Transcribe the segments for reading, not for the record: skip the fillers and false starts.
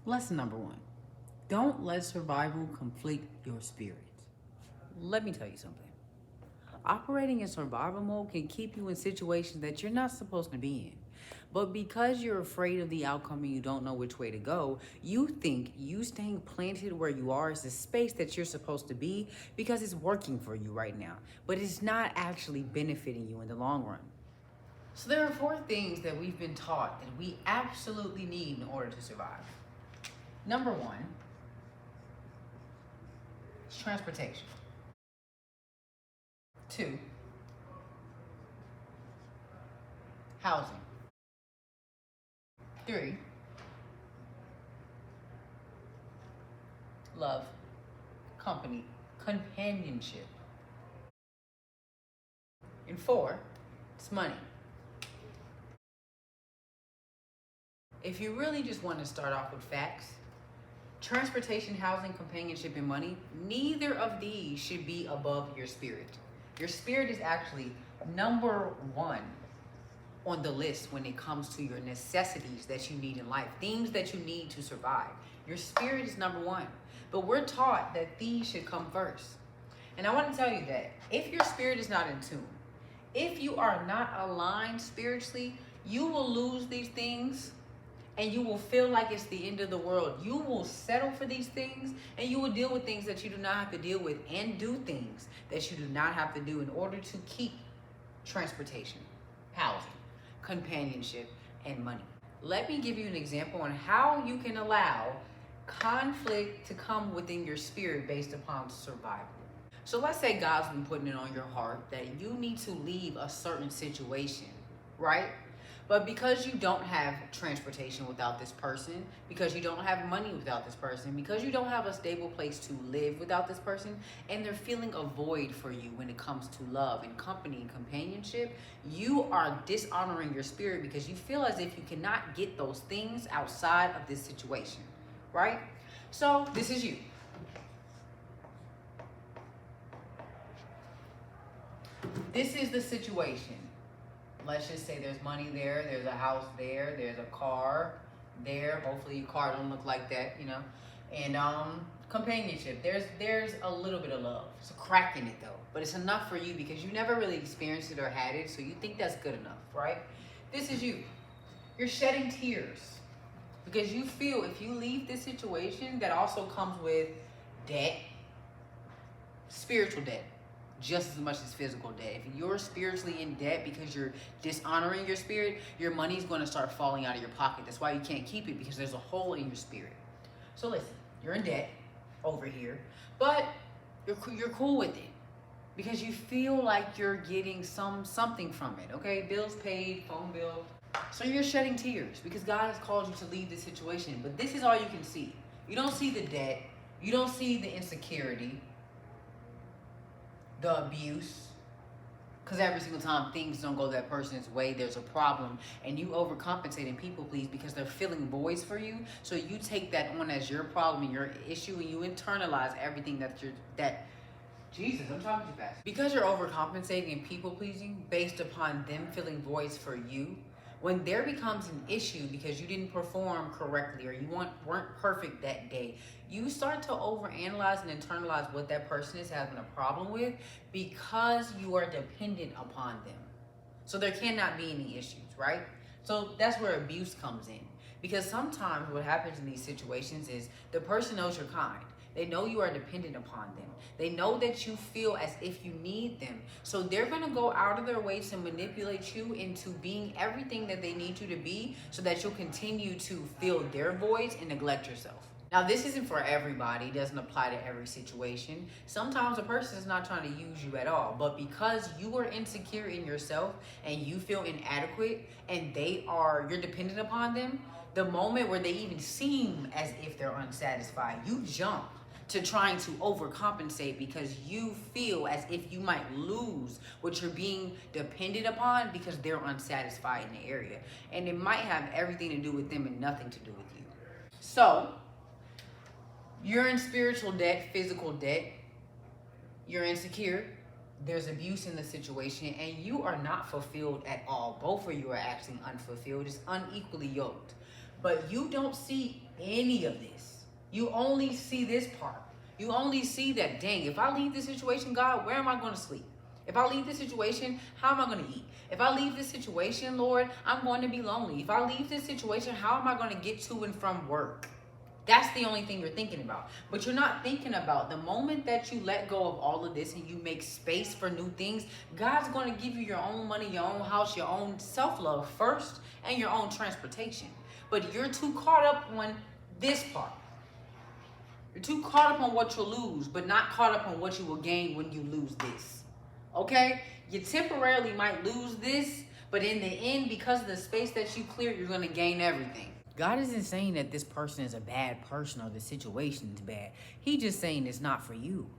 Lesson number one, don't let survival conflict your spirit. Let me tell you something. Operating in survival mode can keep you in situations that you're not supposed to be in. But because you're afraid of the outcome and you don't know which way to go, you think you staying planted where you are is the space that you're supposed to be because it's working for you right now. But it's not actually benefiting you in the long run. So there are four things that we've been taught that we absolutely need in order to survive. Number one is transportation. Two, housing. Three, love, company, companionship. And four, it's money. If you really just want to start off with facts, transportation, housing, companionship, and money, neither of these should be above your spirit. Your spirit is actually number one on the list when it comes to your necessities that you need in life, things that you need to survive. Your spirit is number one. But we're taught that these should come first. And I want to tell you that if your spirit is not in tune, if you are not aligned spiritually, you will lose these things and you will feel like it's the end of the world. You will settle for these things and you will deal with things that you do not have to deal with and do things that you do not have to do in order to keep transportation, housing, companionship, and money. Let me give you an example on how you can allow conflict to come within your spirit based upon survival. So let's say God's been putting it on your heart that you need to leave a certain situation, right? But because you don't have transportation without this person, because you don't have money without this person, because you don't have a stable place to live without this person, and they're feeling a void for you when it comes to love and company and companionship, you are dishonoring your spirit because you feel as if you cannot get those things outside of this situation, right? So this is you. This is the situation. Let's just say there's money there, there's a house there, there's a car there. Hopefully your car don't look like that, you know. And companionship. There's a little bit of love. It's a crack in it though. But it's enough for you because you never really experienced it or had it, so you think that's good enough, right? This is you. You're shedding tears because you feel if you leave this situation that also comes with debt, spiritual debt, just as much as physical debt. If you're spiritually in debt because you're dishonoring your spirit, your money's going to start falling out of your pocket. That's why you can't keep it, because there's a hole in your spirit. So listen, you're in debt over here, but you're cool with it because you feel like you're getting something from it. Okay, bills paid, phone bill. So you're shedding tears because God has called you to leave this situation. But this is all you can see. You don't see the debt. You don't see the insecurity, the abuse, because every single time things don't go that person's way, there's a problem, and you overcompensate and people please because they're filling voids for you. So you take that on as your problem and your issue, and you internalize everything Jesus, I'm talking too fast. Because you're overcompensating and people pleasing based upon them filling voids for you, when there becomes an issue because you didn't perform correctly or you weren't perfect that day, you start to overanalyze and internalize what that person is having a problem with because you are dependent upon them. So there cannot be any issues, right? So that's where abuse comes in. Because sometimes what happens in these situations is the person knows you're kind. They know you are dependent upon them. They know that you feel as if you need them. So they're going to go out of their way to manipulate you into being everything that they need you to be so that you'll continue to fill their voids and neglect yourself. Now, this isn't for everybody. It doesn't apply to every situation. Sometimes a person is not trying to use you at all. But because you are insecure in yourself and you feel inadequate and you're dependent upon them, the moment where they even seem as if they're unsatisfied, you jump to trying to overcompensate because you feel as if you might lose what you're being dependent upon because they're unsatisfied in the area. And it might have everything to do with them and nothing to do with you. So, you're in spiritual debt, physical debt, you're insecure, there's abuse in the situation, and you are not fulfilled at all. Both of you are actually unfulfilled. It's unequally yoked. But you don't see any of this. You only see this part. You only see that, dang, if I leave this situation, God, where am I going to sleep? If I leave this situation, how am I going to eat? If I leave this situation, Lord, I'm going to be lonely. If I leave this situation, how am I going to get to and from work? That's the only thing you're thinking about. But you're not thinking about the moment that you let go of all of this and you make space for new things, God's going to give you your own money, your own house, your own self-love first, and your own transportation. But you're too caught up on this part. You're too caught up on what you'll lose, but not caught up on what you will gain when you lose this. Okay? You temporarily might lose this, but in the end, because of the space that you clear, you're going to gain everything. God isn't saying that this person is a bad person or the situation is bad. He's just saying it's not for you.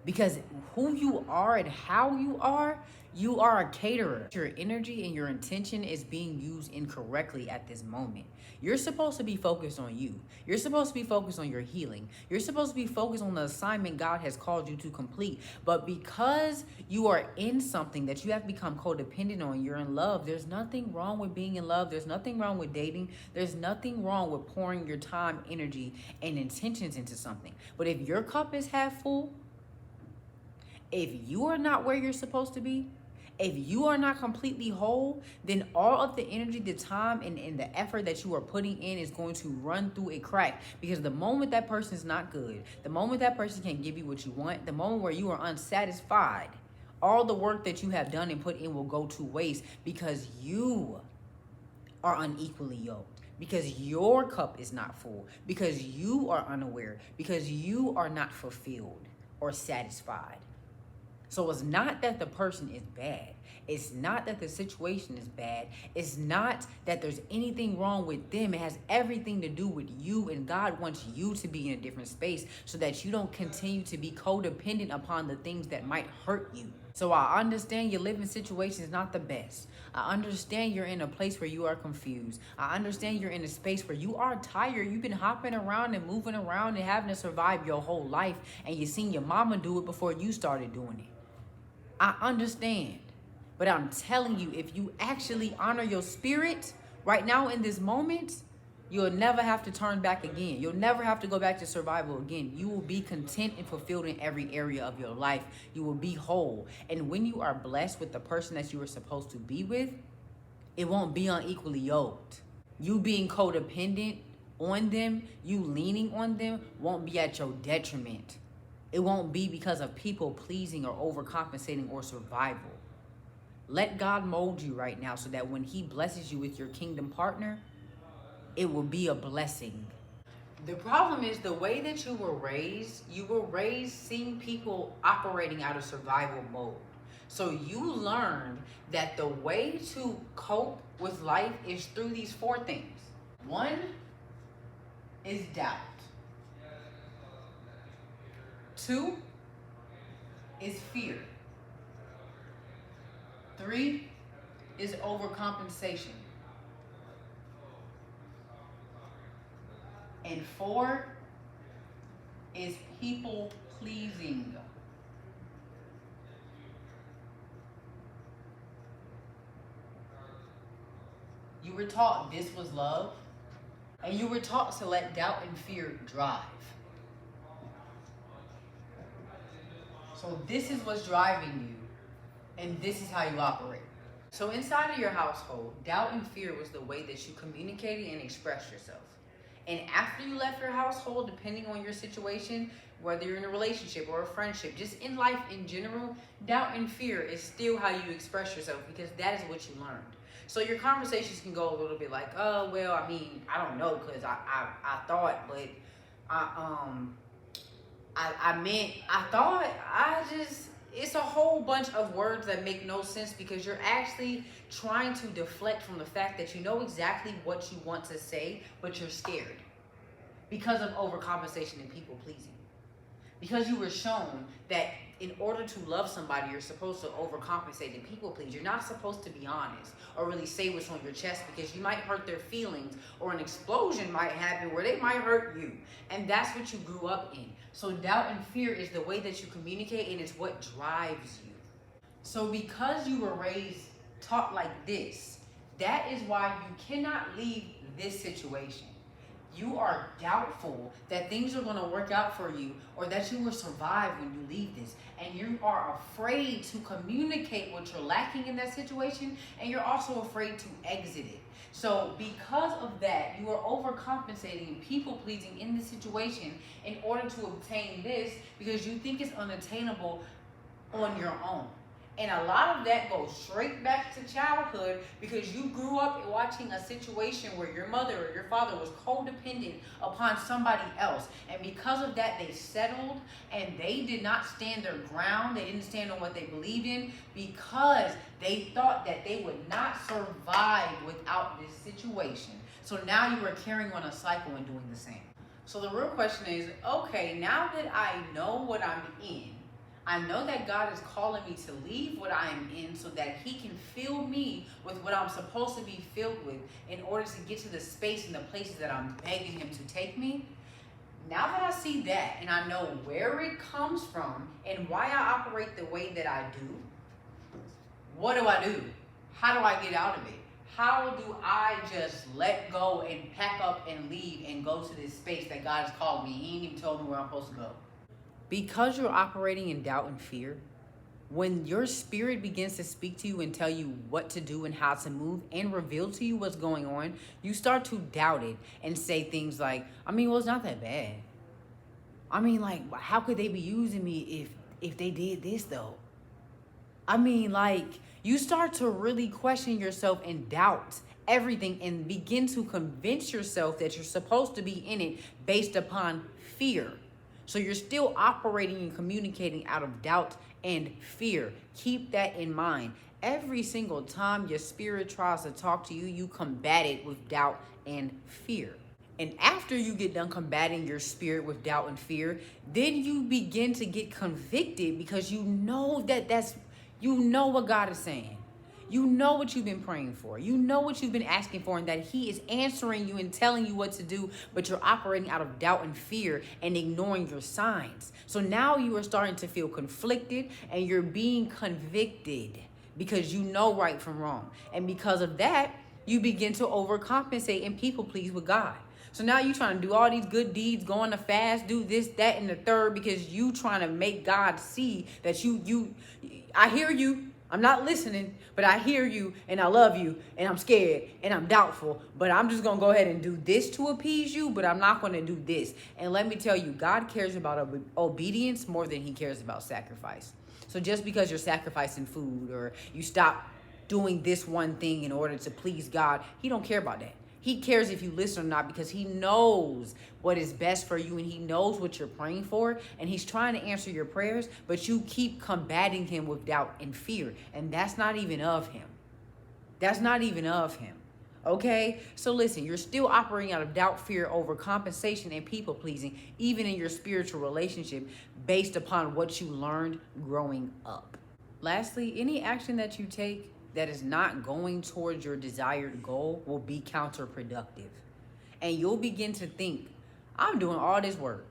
Because who you are and how you are a caterer. Your energy and your intention is being used incorrectly at this moment. You're supposed to be focused on you. You're supposed to be focused on your healing. You're supposed to be focused on the assignment God has called you to complete. But because you are in something that you have become codependent on, you're in love. There's nothing wrong with being in love. There's nothing wrong with dating. There's nothing wrong with pouring your time, energy, and intentions into something. But if your cup is half full, if you are not where you're supposed to be, if you are not completely whole, then all of the energy, the time, and the effort that you are putting in is going to run through a crack. Because the moment that person is not good, the moment that person can't give you what you want, the moment where you are unsatisfied, all the work that you have done and put in will go to waste because you are unequally yoked. Because your cup is not full. Because you are unaware. Because you are not fulfilled or satisfied. So it's not that the person is bad. It's not that the situation is bad. It's not that there's anything wrong with them. It has everything to do with you, and God wants you to be in a different space so that you don't continue to be codependent upon the things that might hurt you. So I understand your living situation is not the best. I understand you're in a place where you are confused. I understand you're in a space where you are tired. You've been hopping around and moving around and having to survive your whole life, and you seen your mama do it before you started doing it. I understand, but I'm telling you, if you actually honor your spirit right now in this moment, you'll never have to turn back again. You'll never have to go back to survival again. You will be content and fulfilled in every area of your life. You will be whole. And when you are blessed with the person that you were supposed to be with, it won't be unequally yoked. You being codependent on them, you leaning on them, won't be at your detriment. It won't be because of people pleasing or overcompensating or survival. Let God mold you right now so that when he blesses you with your kingdom partner, it will be a blessing. The problem is the way that you were raised seeing people operating out of survival mode. So you learned that the way to cope with life is through these 4 things. 1 is doubt. 2 is fear. 3 is overcompensation. And 4 is people pleasing. You were taught this was love, and you were taught to let doubt and fear drive. So this is what's driving you, and this is how you operate. So inside of your household, doubt and fear was the way that you communicated and expressed yourself. And after you left your household, depending on your situation, whether you're in a relationship or a friendship, just in life in general, doubt and fear is still how you express yourself because that is what you learned. So your conversations can go a little bit like, oh, well, I mean, I don't know, because I thought, but it's a whole bunch of words that make no sense because you're actually trying to deflect from the fact that you know exactly what you want to say, but you're scared because of overcompensation and people pleasing. Because you were shown that in order to love somebody, you're supposed to overcompensate and people please. You're not supposed to be honest or really say what's on your chest because you might hurt their feelings, or an explosion might happen where they might hurt you. And that's what you grew up in. So doubt and fear is the way that you communicate, and it's what drives you. So because you were raised, taught like this, that is why you cannot leave this situation. You are doubtful that things are going to work out for you or that you will survive when you leave this. And you are afraid to communicate what you're lacking in that situation, and you're also afraid to exit it. So because of that, you are overcompensating and people pleasing in this situation in order to obtain this because you think it's unattainable on your own. And a lot of that goes straight back to childhood because you grew up watching a situation where your mother or your father was codependent upon somebody else. And because of that, they settled and they did not stand their ground. They didn't stand on what they believed in because they thought that they would not survive without this situation. So now you are carrying on a cycle and doing the same. So the real question is, okay, now that I know what I'm in, I know that God is calling me to leave what I am in so that he can fill me with what I'm supposed to be filled with in order to get to the space and the places that I'm begging him to take me. Now that I see that and I know where it comes from and why I operate the way that I do, what do I do? How do I get out of it? How do I just let go and pack up and leave and go to this space that God has called me? He ain't even told me where I'm supposed to go. Because you're operating in doubt and fear, when your spirit begins to speak to you and tell you what to do and how to move and reveal to you what's going on, you start to doubt it and say things like, well, it's not that bad. How could they be using me if they did this though? You start to really question yourself and doubt everything and begin to convince yourself that you're supposed to be in it based upon fear. So you're still operating and communicating out of doubt and fear. Keep that in mind. Every single time your spirit tries to talk to you, you combat it with doubt and fear. And after you get done combating your spirit with doubt and fear, then you begin to get convicted because you know what God is saying. You know what you've been praying for. You know what you've been asking for, and that he is answering you and telling you what to do, but you're operating out of doubt and fear and ignoring your signs. So now you are starting to feel conflicted and you're being convicted because you know right from wrong. And because of that, you begin to overcompensate and people please with God. So now you're trying to do all these good deeds, go on a fast, do this, that, and the third, because you trying to make God see that I hear you. I'm not listening, but I hear you and I love you and I'm scared and I'm doubtful, but I'm just going to go ahead and do this to appease you, but I'm not going to do this. And let me tell you, God cares about obedience more than he cares about sacrifice. So just because you're sacrificing food or you stop doing this one thing in order to please God, he don't care about that. He cares if you listen or not because he knows what is best for you and he knows what you're praying for and he's trying to answer your prayers, but you keep combating him with doubt and fear. And that's not even of him. That's not even of him. Okay? So listen, you're still operating out of doubt, fear, overcompensation, and people pleasing, even in your spiritual relationship based upon what you learned growing up. Lastly, any action that you take that is not going towards your desired goal will be counterproductive. And you'll begin to think, I'm doing all this work.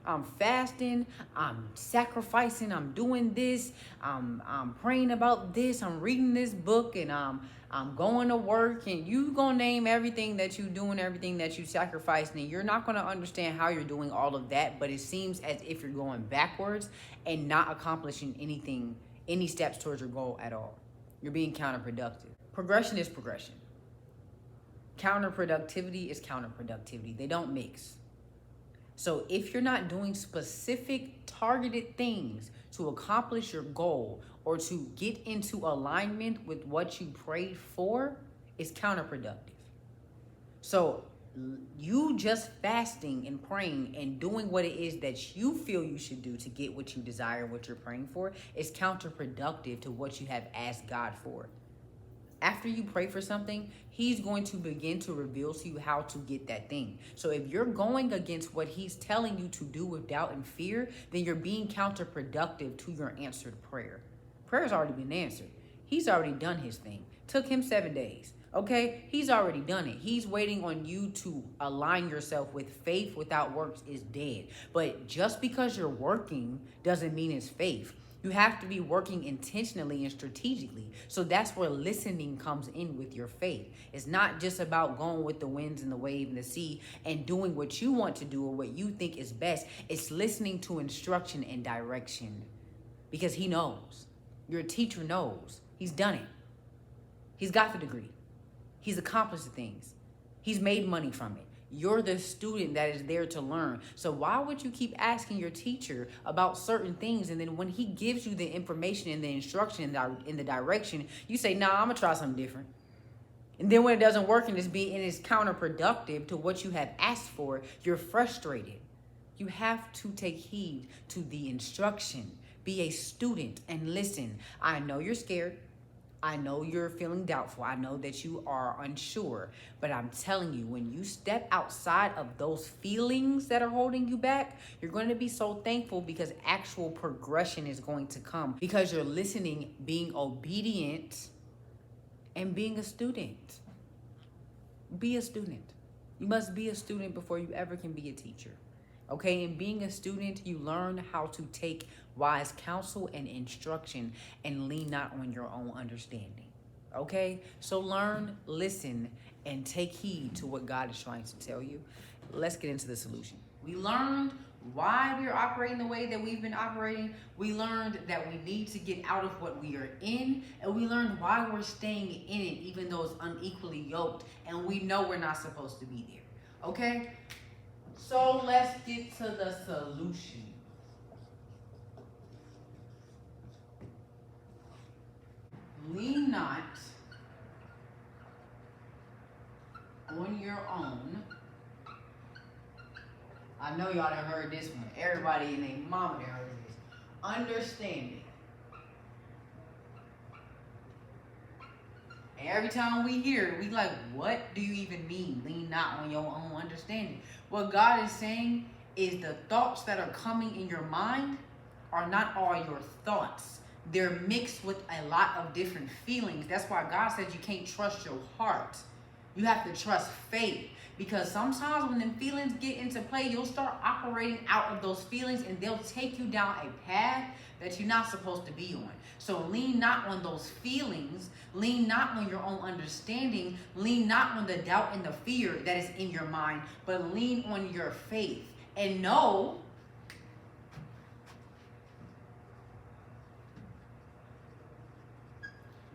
I'm fasting, I'm sacrificing, I'm doing this, I'm praying about this, I'm reading this book, and I'm going to work, and you gonna name everything that you doing, everything that you sacrificing, and you're not gonna understand how you're doing all of that, but it seems as if you're going backwards and not accomplishing anything, any steps towards your goal at all. You're being counterproductive. Progression is progression. Counterproductivity is counterproductivity. They don't mix. So if you're not doing specific targeted things to accomplish your goal or to get into alignment with what you prayed for, it's counterproductive. So you just fasting and praying and doing what it is that you feel you should do to get what you desire, what you're praying for, is counterproductive to what you have asked God for. After you pray for something, he's going to begin to reveal to you how to get that thing. So if you're going against what he's telling you to do with doubt and fear, then you're being counterproductive to your answered prayer. Prayer's already been answered. He's already done his thing. Took him 7 days. Okay, he's already done it. He's waiting on you to align yourself with faith without works is dead. But just because you're working doesn't mean it's faith. You have to be working intentionally and strategically. So that's where listening comes in with your faith. It's not just about going with the winds and the wave and the sea and doing what you want to do or what you think is best. It's listening to instruction and direction because he knows. Your teacher knows. He's done it. He's got the degree. He's accomplished the things. He's made money from it. You're the student that is there to learn. So why would you keep asking your teacher about certain things, and then when he gives you the information and the instruction in the direction, you say, nah, I'm gonna try something different. And then when it doesn't work and it's counterproductive to what you have asked for, you're frustrated. You have to take heed to the instruction. Be a student and listen. I know you're scared. I know you're feeling doubtful. I know that you are unsure, but I'm telling you, when you step outside of those feelings that are holding you back, you're going to be so thankful because actual progression is going to come because you're listening, being obedient, and being a student. Be a student. You must be a student before you ever can be a teacher. Okay, and being a student, you learn how to take wise counsel and instruction and lean not on your own understanding. Okay, so learn, listen, and take heed to what God is trying to tell you. Let's get into the solution. We learned why we're operating the way that we've been operating. We learned that we need to get out of what we are in, and we learned why we're staying in it even though it's unequally yoked, and we know we're not supposed to be there. Okay? So let's get to the solution. Lean not on your own. I know y'all done heard this one. Everybody and their mama done heard this. Understanding. And every time we hear it, we like, what do you even mean? Lean not on your own understanding. What God is saying is the thoughts that are coming in your mind are not all your thoughts. They're mixed with a lot of different feelings. That's why God said you can't trust your heart. You have to trust faith. Because sometimes when them feelings get into play, you'll start operating out of those feelings and they'll take you down a path that you're not supposed to be on. So lean not on those feelings. Lean not on your own understanding. Lean not on the doubt and the fear that is in your mind, but lean on your faith. And know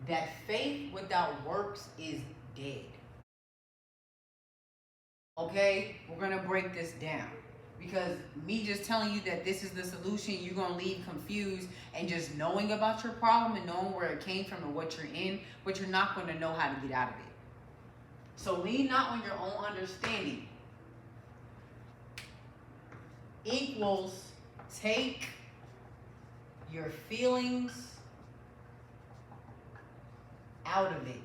that faith without works is dead. Okay, we're gonna break this down because me just telling you that this is the solution, you're gonna leave confused, and just knowing about your problem and knowing where it came from and what you're in, but you're not gonna know how to get out of it. So lean not on your own understanding equals take your feelings out of it.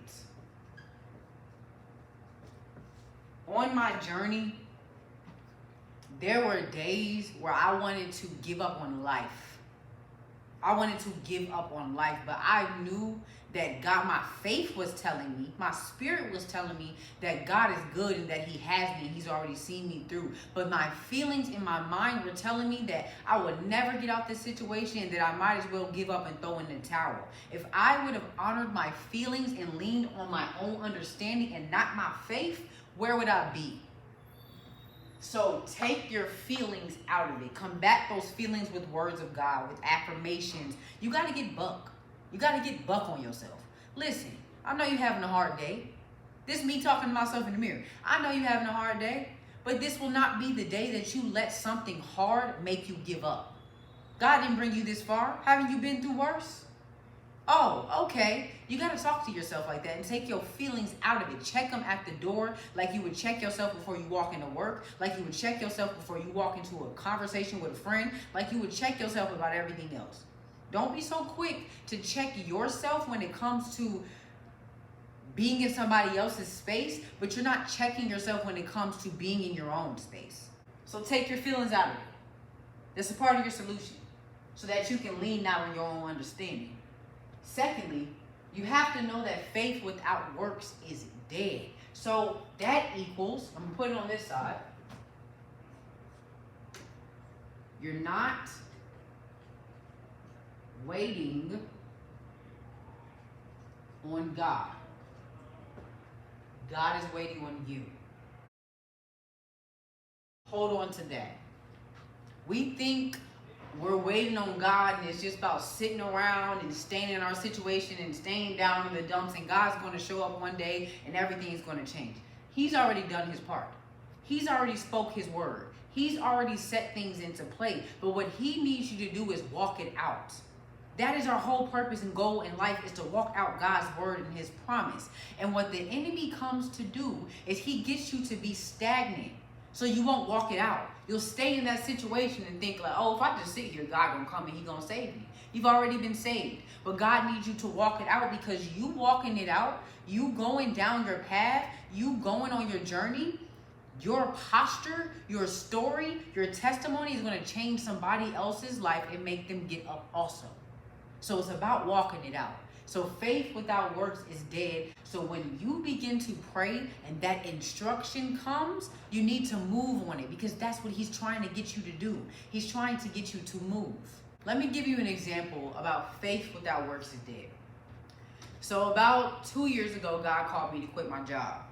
On my journey, there were days where I wanted to give up on life. I wanted to give up on life, but I knew that God, my faith was telling me, my spirit was telling me that God is good and that he has me and he's already seen me through. But my feelings in my mind were telling me that I would never get out this situation and that I might as well give up and throw in the towel. If I would have honored my feelings and leaned on my own understanding and not my faith, where would I be? So take your feelings out of it. Combat those feelings with words of God, with affirmations. You got to get buck. You got to get buck on yourself. Listen, I know you're having a hard day. This is me talking to myself in the mirror. I know you're having a hard day, but this will not be the day that you let something hard make you give up. God didn't bring you this far. Haven't you been through worse? Oh, okay. You got to talk to yourself like that and take your feelings out of it. Check them at the door like you would check yourself before you walk into work, like you would check yourself before you walk into a conversation with a friend, like you would check yourself about everything else. Don't be so quick to check yourself when it comes to being in somebody else's space, but you're not checking yourself when it comes to being in your own space. So take your feelings out of it. That's a part of your solution so that you can lean out on your own understanding. Secondly, you have to know that faith without works is dead. So that equals, I'm going to put it on this side. You're not waiting on God. God is waiting on you. Hold on to that. We think we're waiting on God and it's just about sitting around and staying in our situation and staying down in the dumps, and God's going to show up one day and everything is going to change. He's already done his part. He's already spoke his word. He's already set things into play. But what he needs you to do is walk it out. That is our whole purpose and goal in life, is to walk out God's word and his promise. And what the enemy comes to do is he gets you to be stagnant, so you won't walk it out. You'll stay in that situation and think like, oh, if I just sit here, God gonna come and he gonna save me. You've already been saved. But God needs you to walk it out, because you walking it out, you going down your path, you going on your journey, your posture, your story, your testimony is gonna change somebody else's life and make them get up also. So it's about walking it out. So faith without works is dead. So when you begin to pray and that instruction comes, you need to move on it, because that's what he's trying to get you to do. He's trying to get you to move. Let me give you an example about faith without works is dead. So about 2 years ago, God called me to quit my job.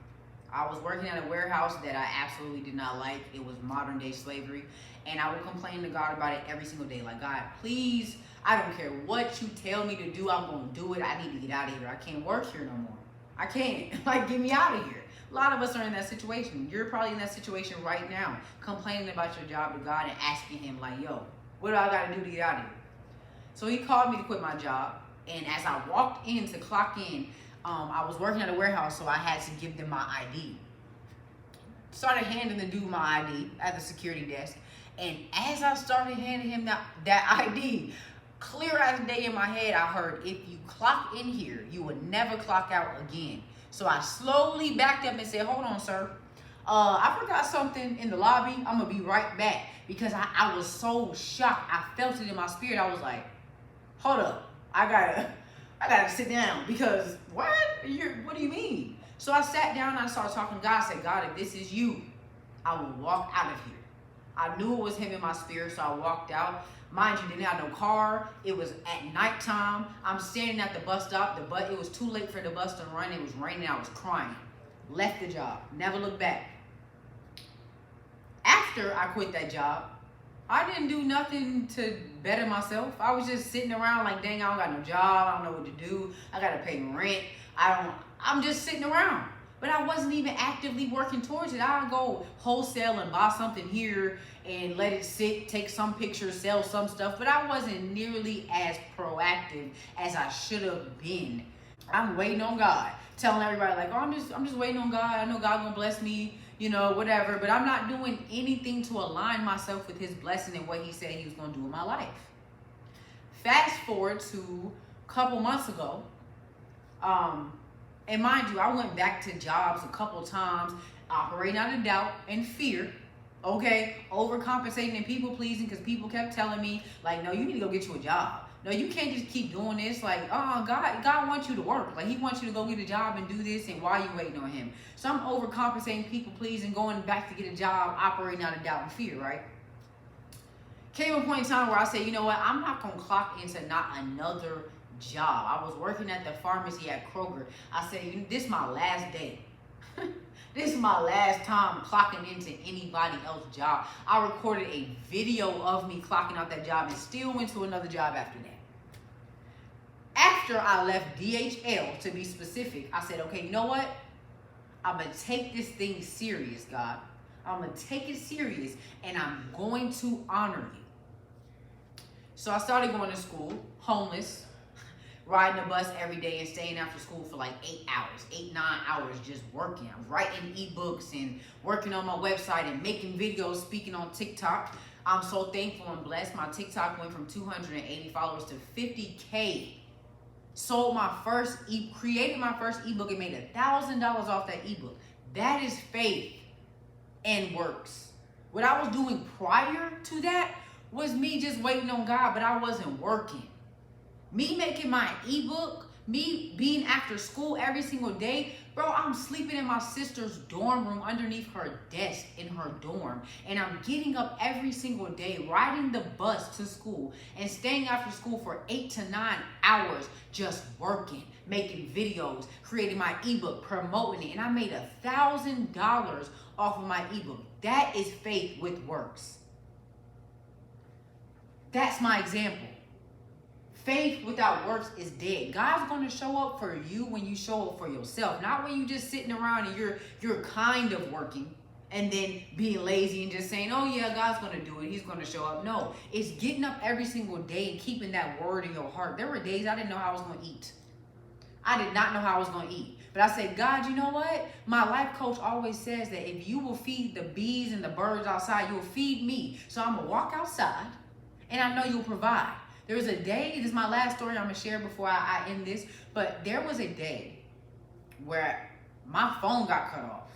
I was working at a warehouse that I absolutely did not like. It was modern day slavery. And I would complain to God about it every single day. Like, God, please, I don't care what you tell me to do, I'm going to do it. I need to get out of here. I can't work here no more. I can't. Like, get me out of here. A lot of us are in that situation. You're probably in that situation right now, complaining about your job to God and asking him, like, yo, what do I got to do to get out of here? So he called me to quit my job. And as I walked in to clock in, I was working at a warehouse, so I had to give them my ID. Started handing the dude my ID at the security desk. And as I started handing him that ID, clear as day in my head, I heard, if you clock in here, you would never clock out again. So I slowly backed up and said, hold on, sir. I forgot something in the lobby. I'm going to be right back. Because I was so shocked. I felt it in my spirit. I was like, hold up. I gotta sit down, because what do you mean? So I sat down and I started talking to God. I said, God, if this is you, I will walk out of here. I knew it was him in my spirit, so I walked out. Mind you, didn't have no car. It was at nighttime. I'm standing at the bus stop. It was too late for the bus to run. It was raining. I was crying. Left the job. Never looked back. After I quit that job, I didn't do nothing to better myself. I was just sitting around like, dang, I don't got no job. I don't know what to do. I got to pay rent. I'm just sitting around. But I wasn't even actively working towards it. I'll go wholesale and buy something here and let it sit, take some pictures, sell some stuff. But I wasn't nearly as proactive as I should have been. I'm waiting on God. Telling everybody like, oh, I'm just waiting on God. I know God gonna bless me, whatever. But I'm not doing anything to align myself with his blessing and what he said he was gonna do in my life. Fast forward to a couple months ago. And mind you, I went back to jobs a couple times, operating out of doubt and fear, okay? Overcompensating and people pleasing, because people kept telling me, like, no, you need to go get you a job. No, you can't just keep doing this. Like, oh, God wants you to work. Like, he wants you to go get a job and do this, and why are you waiting on him? So I'm overcompensating, people pleasing, going back to get a job, operating out of doubt and fear, right? Came a point in time where I said, you know what? I'm not going to clock into not another job. I was working at the pharmacy at Kroger. I said, this is my last day. This is my last time clocking into anybody else's job. I recorded a video of me clocking out that job and still went to another job after that. After I left DHL, to be specific, I said, okay, you know what? I'm going to take this thing serious, God. I'm going to take it serious, and I'm going to honor you. So I started going to school, homeless, riding a bus every day and staying after school for like 8, 9 hours just working. I'm writing ebooks and working on my website and making videos, speaking on TikTok. I'm so thankful and blessed. My TikTok went from 280 followers to 50K. Created my first ebook and made $1,000 off that ebook. That is faith and works. What I was doing prior to that was me just waiting on God, but I wasn't working. Me making my ebook Me being after school every single day, bro, I'm sleeping in my sister's dorm room underneath her desk in her dorm. And I'm getting up every single day, riding the bus to school, and staying after school for 8 to 9 hours just working, making videos, creating my ebook, promoting it. And I made $1,000 off of my ebook. That is faith with works. That's my example. Faith without works is dead. God's going to show up for you when you show up for yourself. Not when you just sitting around and you're kind of working and then being lazy and just saying, oh yeah, God's going to do it. He's going to show up. No, it's getting up every single day and keeping that word in your heart. There were days I didn't know how I was going to eat. I did not know how I was going to eat. But I said, God, you know what? My life coach always says that if you will feed the bees and the birds outside, you'll feed me. So I'm going to walk outside and I know you'll provide. There was a day, this is my last story I'm going to share before I end this, but there was a day where my phone got cut off.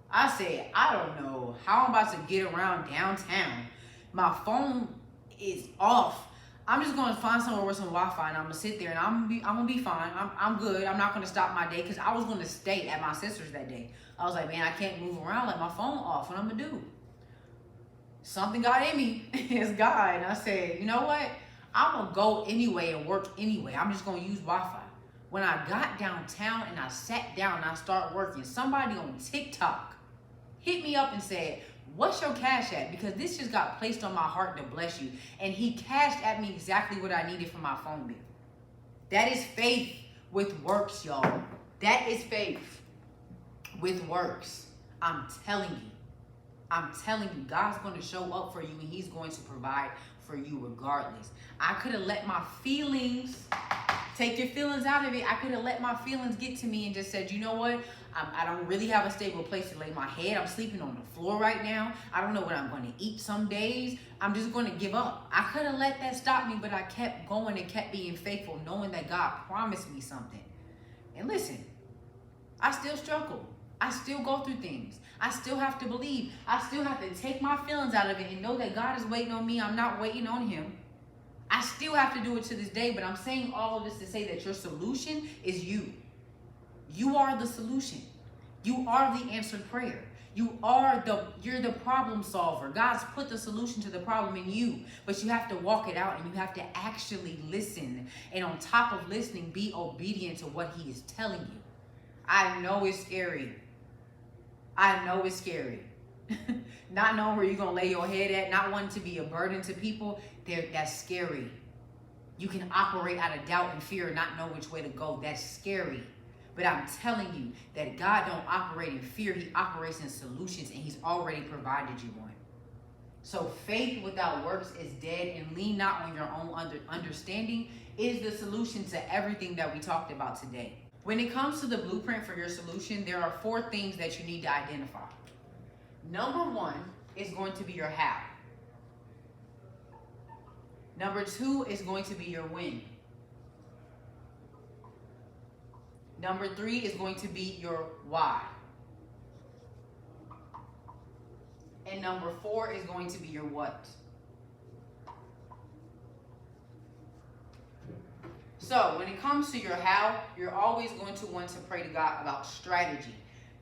I said, I don't know how I'm about to get around downtown. My phone is off. I'm just going to find somewhere with some Wi-Fi and I'm going to sit there and I'm going to be fine. I'm good. I'm not going to stop my day because I was going to stay at my sister's that day. I was like, man, I can't move around, like my phone off. What I'm going to do? Something got in me. It's God. And I said, you know what? I'm going to go anyway and work anyway. I'm just going to use Wi-Fi. When I got downtown and I sat down and I started working, somebody on TikTok hit me up and said, what's your Cash App? Because this just got placed on my heart to bless you. And he cashed at me exactly what I needed for my phone bill. That is faith with works, y'all. That is faith with works. I'm telling you. I'm telling you, God's going to show up for you and he's going to provide for you regardless. I could have let my feelings, take your feelings out of it. I could have let my feelings get to me and just said, you know what? I don't really have a stable place to lay my head. I'm sleeping on the floor right now. I don't know what I'm going to eat some days. I'm just going to give up. I could have let that stop me, but I kept going and kept being faithful, knowing that God promised me something. And listen, I still struggle. I still go through things. I still have to believe. I still have to take my feelings out of it and know that God is waiting on me. I'm not waiting on him. I still have to do it to this day, but I'm saying all of this to say that your solution is you. You are the solution. You are the answered prayer. You're the problem solver. God's put the solution to the problem in you, but you have to walk it out and you have to actually listen. And on top of listening, be obedient to what he is telling you. I know it's scary. I know it's scary. Not knowing where you're going to lay your head at, not wanting to be a burden to people, that's scary. You can operate out of doubt and fear and not know which way to go. That's scary. But I'm telling you that God don't operate in fear. He operates in solutions and he's already provided you one. So faith without works is dead, and lean not on your own understanding is the solution to everything that we talked about today. When it comes to the blueprint for your solution, there are 4 things that you need to identify. Number 1 is going to be your how. Number 2 is going to be your when. Number 3 is going to be your why. And number 4 is going to be your what. So when it comes to your how, you're always going to want to pray to God about strategy.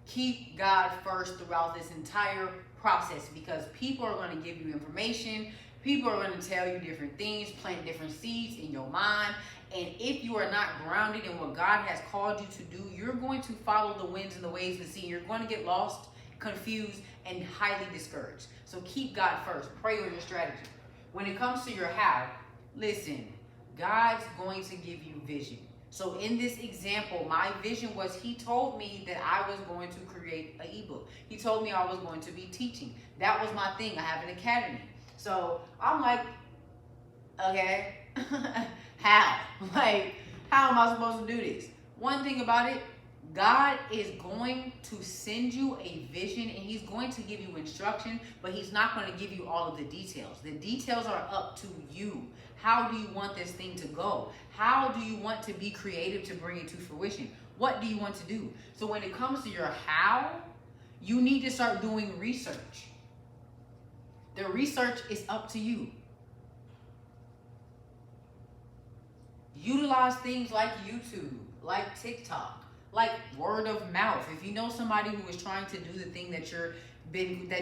Keep God first throughout this entire process, because people are going to give you information. People are going to tell you different things, plant different seeds in your mind. And if you are not grounded in what God has called you to do, you're going to follow the winds and the waves of the sea. You're going to get lost, confused, and highly discouraged. So keep God first. Pray on your strategy. When it comes to your how, listen, God's going to give you vision. So in this example, my vision was, he told me that I was going to create an ebook. He told me I was going to be teaching. That was my thing. I have an academy. So I'm like, okay, how? Like, how am I supposed to do this? One thing about it, God is going to send you a vision and he's going to give you instruction, but he's not going to give you all of the details. The details are up to you. How do you want this thing to go? How do you want to be creative to bring it to fruition? What do you want to do? So when it comes to your how, you need to start doing research. The research is up to you. Utilize things like YouTube, like TikTok, like word of mouth. If you know somebody who is trying to do the thing that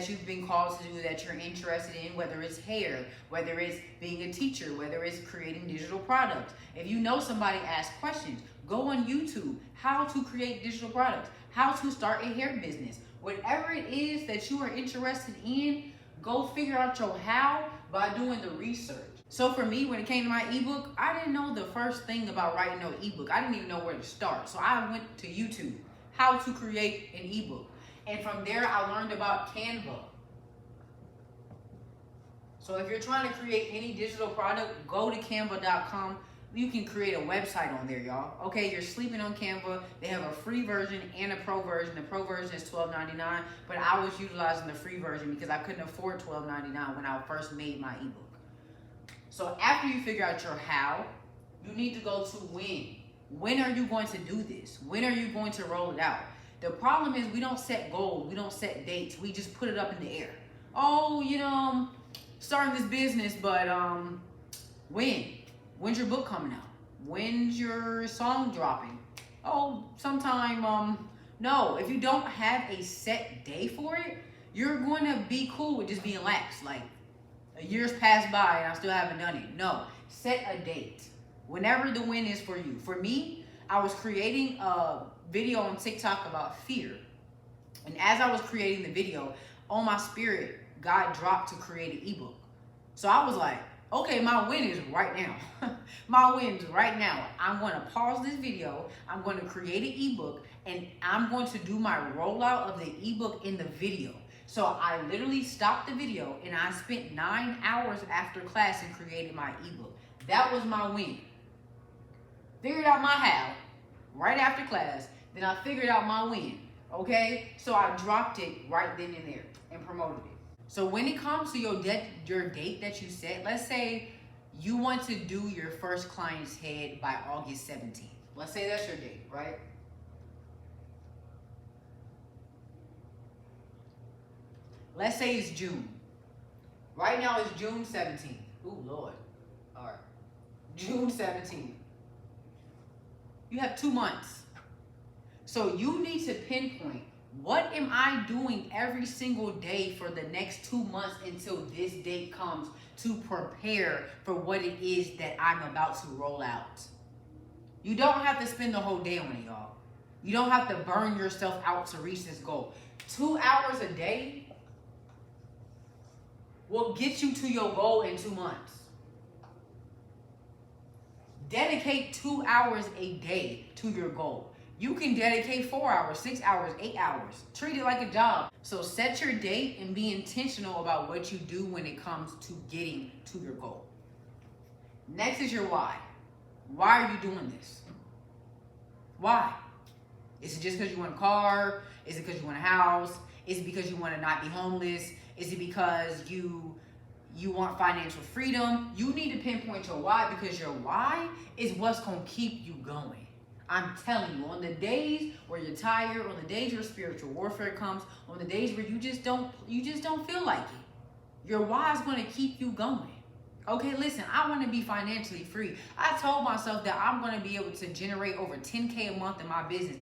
you've been called to do, that you're interested in, whether it's hair, whether it's being a teacher, whether it's creating digital products. If you know somebody, ask questions. Go on YouTube, how to create digital products, how to start a hair business. Whatever it is that you are interested in, go figure out your how by doing the research. So for me, when it came to my ebook, I didn't know the first thing about writing no ebook. I didn't even know where to start. So I went to YouTube, how to create an ebook. And from there, I learned about Canva. So if you're trying to create any digital product, go to canva.com. You can create a website on there, y'all. Okay, you're sleeping on Canva. They have a free version and a pro version. The pro version is $12.99, but I was utilizing the free version because I couldn't afford $12.99 when I first made my ebook. So after you figure out your how, you need to go to when. When are you going to do this? When are you going to roll it out? The problem is we don't set goals. We don't set dates. We just put it up in the air. Oh, starting this business, but when? When's your book coming out? When's your song dropping? Oh, sometime, no. If you don't have a set day for it, you're going to be cool with just being lax. Like, a year's passed by and I still haven't done it. No, set a date. Whenever the win is for you. For me, I was creating a video on TikTok about fear. And as I was creating the video, on my spirit, God dropped to create an ebook. So I was like, okay, my win is right now. My win's right now. I'm going to pause this video. I'm going to create an ebook and I'm going to do my rollout of the ebook in the video. So I literally stopped the video and I spent 9 hours after class and created my ebook. That was my win. Figured out my how right after class. Then I figured out my win. Okay? So I dropped it right then and there and promoted it. So when it comes to your date that you set, let's say you want to do your first client's head by August 17th. Let's say that's your date, right? Let's say it's June. Right now it's June 17th. Ooh, Lord. All right. June 17th. You have 2 months. So you need to pinpoint, what am I doing every single day for the next 2 months until this date comes to prepare for what it is that I'm about to roll out? You don't have to spend the whole day on it, y'all. You don't have to burn yourself out to reach this goal. 2 hours a day will get you to your goal in 2 months. Dedicate 2 hours a day to your goal. You can dedicate 4 hours, 6 hours, 8 hours. Treat it like a job. So set your date and be intentional about what you do when it comes to getting to your goal. Next is your why. Why are you doing this? Why? Is it just because you want a car? Is it because you want a house? Is it because you want to not be homeless? Is it because you want financial freedom? You need to pinpoint your why, because your why is what's going to keep you going. I'm telling you, on the days where you're tired, on the days where spiritual warfare comes, on the days where you just don't feel like it, your why is going to keep you going. Okay, listen, I want to be financially free. I told myself that I'm going to be able to generate over $10K a month in my business.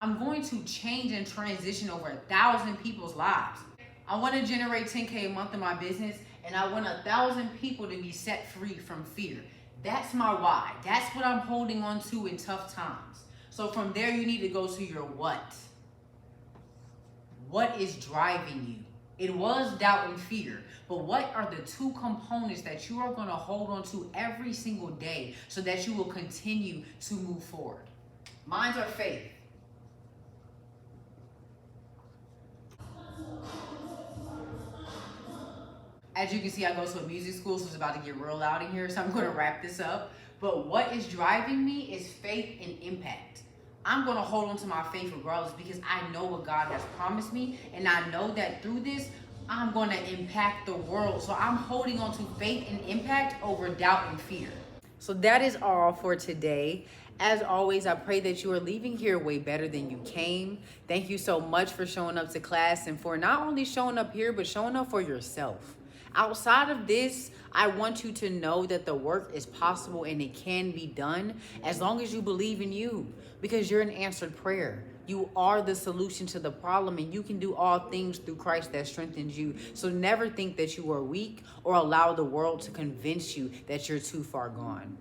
I'm going to change and transition over 1,000 people's lives. I want to generate $10K a month in my business, and I want 1,000 people to be set free from fear. That's my why. That's what I'm holding on to in tough times. So from there, you need to go to your what. What is driving you? It was doubt and fear, but what are the 2 components that you are going to hold on to every single day so that you will continue to move forward? Mine are faith. As you can see, I go to a music school, so it's about to get real loud in here, so I'm going to wrap this up. But what is driving me is faith and impact. I'm going to hold on to my faith regardless, because I know what God has promised me, and I know that through this, I'm going to impact the world. So I'm holding on to faith and impact over doubt and fear. So that is all for today. As always, I pray that you are leaving here way better than you came. Thank you so much for showing up to class and for not only showing up here, but showing up for yourself. Outside of this, I want you to know that the work is possible and it can be done as long as you believe in you, because you're an answered prayer. You are the solution to the problem, and you can do all things through Christ that strengthens you. So never think that you are weak or allow the world to convince you that you're too far gone.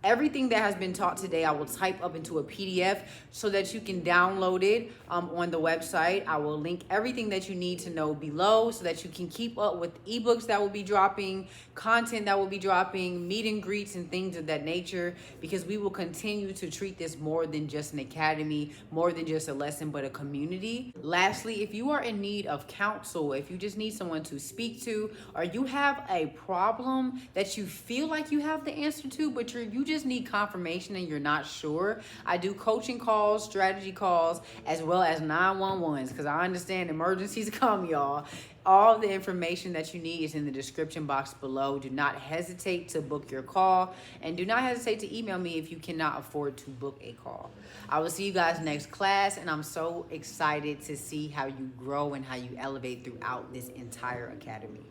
Everything that has been taught today, I will type up into a PDF so that you can download it on the website. I will link everything that you need to know below so that you can keep up with ebooks that will be dropping, content that will be dropping, meet and greets and things of that nature, because we will continue to treat this more than just an academy, more than just a lesson, but a community. Lastly, if you are in need of counsel, if you just need someone to speak to, or you have a problem that you feel like you have the answer to, but you just need confirmation and you're not sure, I do coaching calls, strategy calls, as well as 911s, because I understand emergencies come, y'all. All the information that you need is in the description box below. Do not hesitate to book your call, and do not hesitate to email me if you cannot afford to book a call. I will see you guys next class, and I'm so excited to see how you grow and how you elevate throughout this entire academy.